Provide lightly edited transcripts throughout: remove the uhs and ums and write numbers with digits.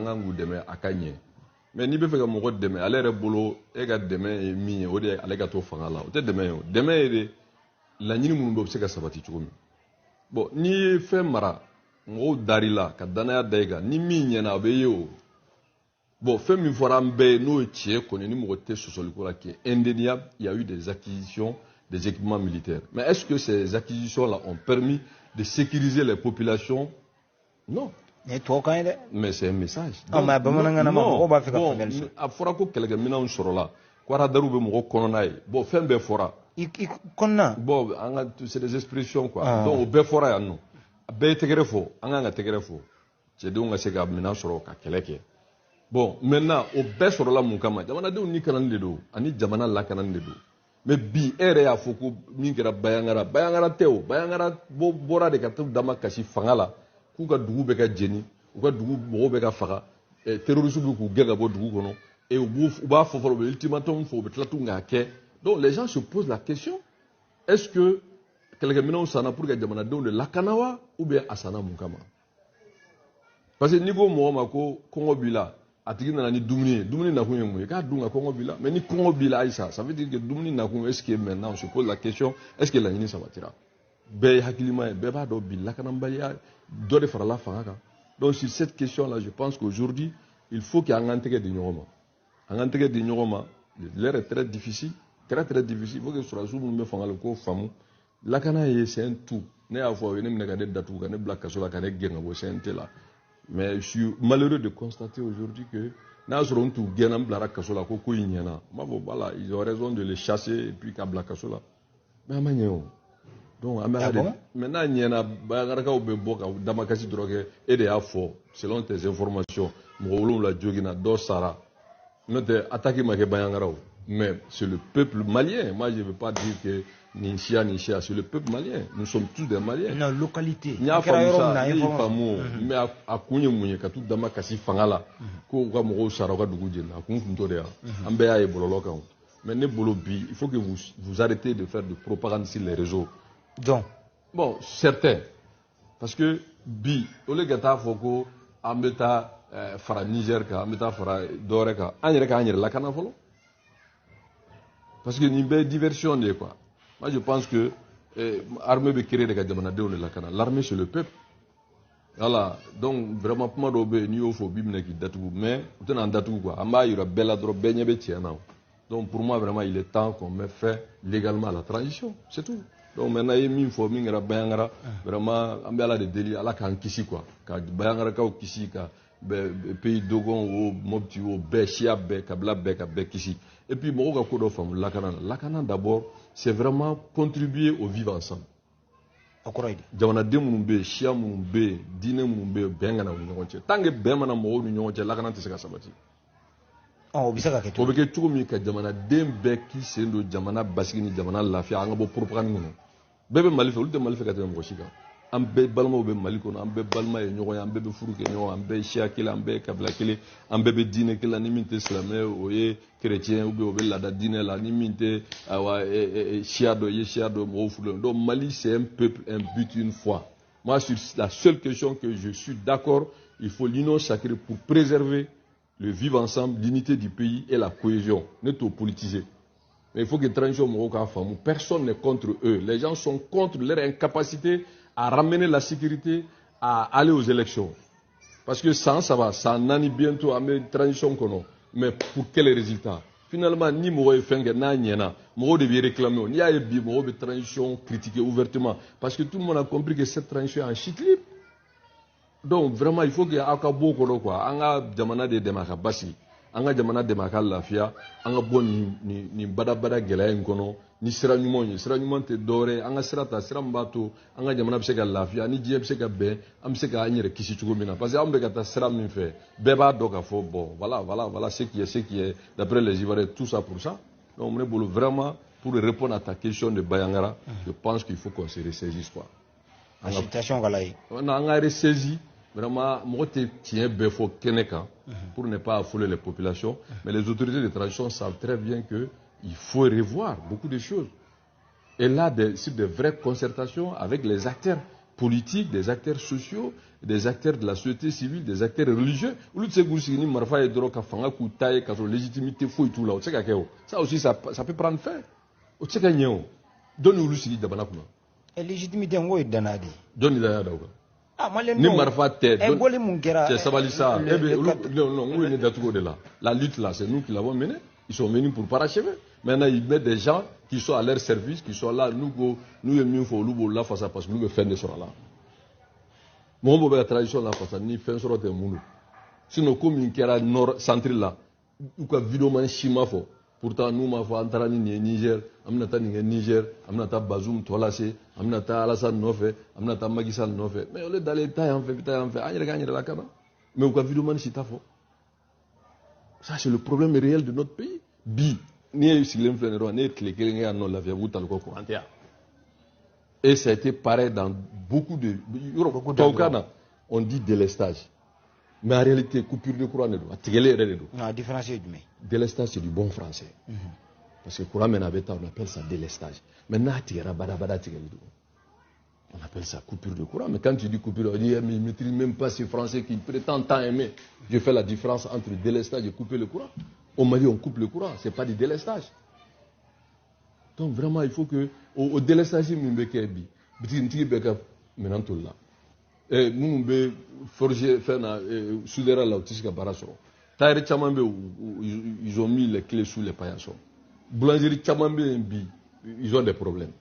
kan k'u dɛmɛ a ka ɲɛ mais n'i bɛ fɛ ka mɔgɔ dɛmɛ ale yɛrɛ bolo e ka dɛmɛ ye min ye o de ye ale ka to fanga la o tɛ dɛmɛ ye o dɛmɛ ye de laɲini minnu bɛ o bɛ se ka sabati cogo min bon n'i ye fɛn mara mɔgɔw dar'i la ka danaya da i kan ni min ɲɛna a bɛ ye o bon fɛn min fɔra an bɛɛ ye n'o ye tiɲɛ kɔni ni mɔgɔ tɛ sɔsɔliko la qui est indéniable il y a eu des acquisitions des équipements militaires mais est-ce que ces acquisitions là ont permis de sécuriser les populations non mais c'est un message donc, non bon a fɔra ko kɛlɛkɛminɛnw sɔrɔla ko radariw bɛ mɔgɔ kɔnɔna ye bon fɛn bɛɛ fɔra bon c'est des expressions quoi donc o bɛɛ fɔra yan nɔ a bɛɛ ye tɛgɛrɛ fɔ an kan ka tɛgɛrɛ fɔ cɛdenw ka se ka minɛn sɔrɔ ka kɛlɛ kɛ bon maintenant o bɛɛ sɔrɔla mun kama jamanadenw ni kanani de don ani jamana lakanani de don mais bi e yɛrɛ y'a fɔ ko min kɛra bayangara tɛ o bayangara bɔra de ka t'u dama kasi fanga la k'u ka dugu bɛ ka jeni u ka dugu mɔgɔw bɛ ka faga terroristes bɛ k'u gɛn ka bɔ dugu kɔnɔ et u b'a fɔ fɔlɔ u bɛ ultimatum fɔ u bɛ tila tun k'a kɛ donc les gens se posent la question est-ce que kɛlɛkɛminɛnw sanna pour que jamanadenw de lakana wa ou bien a sanna mun kama parce que n'i ko mɔgɔ ma ko kɔngɔ b'i la a tigi nana ni dumuni ye dumuni nakun ye mun ye k'a dun ka kɔngɔ b'i la mais ni kɔngɔ b'i la Aïssa ça veut dire que dumuni nakun est-ce que maintenant on se pose la question est-ce que laɲini sabatira bɛɛ ye hakilima ye bɛɛ b'a dɔn bi lakanabaliya dɔ de farala fanga kan donc sur cette question là je pense qu'aujourd'hui il faut que an k'an tɛgɛ di ɲɔgɔn ma an k'an tɛgɛ di ɲɔgɔn ma l'heure est très difficile il faut que surasiw minnu bɛ fanga la k'o faamu lakana ye c'est un tout ne y'a fɔ aw ye ne minɛ ka ne datugu ka ne bila kaso la ka ne gɛn ka bɔ CNT la mais je suis malheureux de constater aujourd'hui que n'a y'a sɔrɔ n t'u gɛnna n bilara kaso la ko in ɲɛna n b'a fɔ voilà ils ont raison de les chasser et puis ka bila kaso la mais an ma ɲɛ o donc an bɛ ala de mais n'a ɲɛna bayakarakaw bɛ bɔ ka damakasi dɔrɔn kɛ e de y'a fɔ selon tes informations mɔgɔ 7 joginna dɔ sara n'o tɛ attaque ma kɛ bayankaraw mais c'est le peuple malien moi je ne veux pas dire que ni chia c'est le peuple malien nous sommes tous des maliens non localité n y'a faamu sa ne y'i faamu mais a kun ye mun ye ka t'u dama kasi fanga la ko u ka mɔgɔw sara u ka dugu jeni a kun tun t'o de yan an bɛɛ y'a ye bɔlɔlɔ kan mais ne bolo bi il faut que vous arrêtez de faire de propagande sur les réseaux donc bon certains parce que bi au lieu ka taa fɔ ko an bɛ taa fara Niger kan an bɛ taa fara dɔwɛrɛ kan an yɛrɛ k'an yɛrɛ lakana fɔlɔ parce que nin bɛɛ diversion de ye quoi moi je pense que armée bɛ créer de ka jamanadenw de lakana l'armée c'est le peuple voilà donc vraiment kuma dɔw bɛ yen n'i y'o fɔ o b'i minɛ k'i datugu mais u tɛna an datugu quoi an b'a yira bɛɛ la dɔrɔn bɛɛ ɲɛ bɛ tiɲɛ na donc pour moi vraiment il est temps qu'on met fin légalement à la transition c'est tout donc maintenant i ye min fɔ min kɛra bayankara vraiment an bɛ ala de deli ala k'an kisi quoi ka bayankarakaw kisi ka pays dogon o mopti o bɛɛ siya bɛɛ kabila bɛɛ ka bɛɛ kisi et puis mɔgɔw ka ko dɔ faamu lakana d'abord c'est vraiment contribuer au vivre ensemble jamanaden minnu bɛ yen siya minnu bɛ yen diinɛ minnu bɛ yen bɛn kana u ni ɲɔgɔn cɛ tant que bɛn mana mɔgɔw ni ɲɔgɔn cɛ lakana tɛ se ka sabati o bɛ se ka kɛ o bɛ kɛ cogo min ka jamanaden bɛɛ k'i sen don jamana basigi ni jamana lafiya an ka bɔ propagande kɔnɔ bɛɛ bɛ Mali fɛ olu tɛ Mali fɛ ka tɛmɛ mɔgɔ si kan an bɛɛ balimaw bɛ Mali kɔnɔ an bɛɛ balima ye ɲɔgɔn ye an bɛɛ bɛ furu kɛ ɲɔgɔn an bɛɛ ye siya kelen an bɛɛ ye kabila kelen an bɛɛ bɛ diinɛ kelen ni min tɛ silamɛ o ye chrétien ou bien o bɛ laada diinɛ la ni min tɛ siya dɔ ye siya dɔ mɔgɔw furulen donc Mali c'est un peuple un but une foi moi sur la seule question que je suis d'accord il faut l'union sacrée pour préserver le vivre ensemble l'unité du pays et la cohésion ne t'o politiser mais il faut que transition mɔgɔw k'a faamu personne n'est contre eux les gens sont contre leur incapacité à ramener la sécurité à aller aux élections parce que ça va ça nani bientôt à mettre transition kɔnɔ mais pour quel résultat finalement ni mɔgɔ ye fɛn kɛ n'a ɲɛna mɔgɔw de bɛ réclamer n'i y'a ye bi mɔgɔw bɛ transition critiquer ouvertement parce que tout le monde a compris que cette transition est en chute libre donc vraiment il faut que aw ka bɔ o kɔnɔ quoi an ka jamana de dɛmɛ a ka basigi an ka jamana dɛmɛ a ka lafiya an ka bɔ nin badabada gɛlɛya in kɔnɔ ni sira ɲumanw ye sira ɲuman tɛ dɔwɛrɛ an ka sira ta sira min b'a to an ka jamana bɛ se ka lafiya ni diɲɛ bɛ se ka bɛn an bɛ se k'an yɛrɛ kisi cogo min na parce que an bɛ ka taa sira min fɛ bɛɛ b'a dɔn k'a fɔ bon voilà ce qui est d'après les Ivoiriens tout ça pour ça donc ne bolo vraiment pour répondre à ta question de Bayankara je pense qu'il faut qu'on se ressaisisse quoi an ka ressaisi vraiment mɔgɔ tɛ tiɲɛ bɛɛ fɔ kɛnɛ kan pour ne pas affoler les populations mais les autorités de transition savent très bien que il faut revoir beaucoup de choses et là sur de vraies concertations avec les acteurs politiques, des acteurs sociaux, des acteurs de la société civile, des acteurs religieux. Au lieu de se dire marfa et droit kafanga koutaye kaso légitimité faut tout là. Ça aussi ça peut prendre fin. O tseka nyeo. Donne ulu sigi dabana kuma. Et légitimité ngo idanadi. Donne da dawo. Ah moi Ni marfa tête. E goli mun kera. C'est sabalisa. Non, on est d'atugo de là. La lutte là, c'est nous qui l'avons menée. Ils sont venus pour parachever. Maintenant, ils mettent des gens qui sont à leur service, qui sont là. Nous, mieux faut nous là face à parce que nous faisons des choses là. Mon beau la tradition là face à ni fin sur le monde. Sinon, comme une kera nord centre là, ou quoi vidéo man chima fo. Pourtant, nous ma foi antara ni Niger, amnata ni Niger, amnata Bazoum Tolase, amnata Alassane Nofe, amnata Macky Sall Nofe. Mais on est dans les tailles en fait, aïe gagne la cana. Mais ou quoi vidéo man chita fo. Ça c'est le problème réel de notre pays. Et ça a été pareil dans beaucoup de on dit délestage. Mais en réalité, coupure de courant, la différence est du délestage, c'est du bon français. Parce que courant, on appelle ça délestage. Maintenant, on appelle ça coupure de courant. Mais quand tu dis coupure, on dit, mais il ne maîtrise même pas ces Français qui prétendent tant aimer. Je fais la différence entre délestage et couper le courant. Au Mali, on coupe le courant, ce n'est pas du délestage. Donc vraiment, il faut que, au délestage, nous nous forger, faire soudera là, ils ont mis les clés sous les paillasson. Boulangerie Tchamambe, ils ont des problèmes.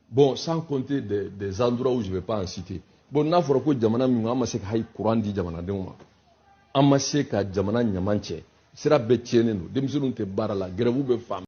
Bon, sans compter des endroits où je ne vais pas en citer. Bon, n'a pas que Djamana Mouama se caille courant di Djamana Deuma. Amassé ka Djamana Nyamanche. Sera Betcheneno. Demsonte Barala, Grevou be femme.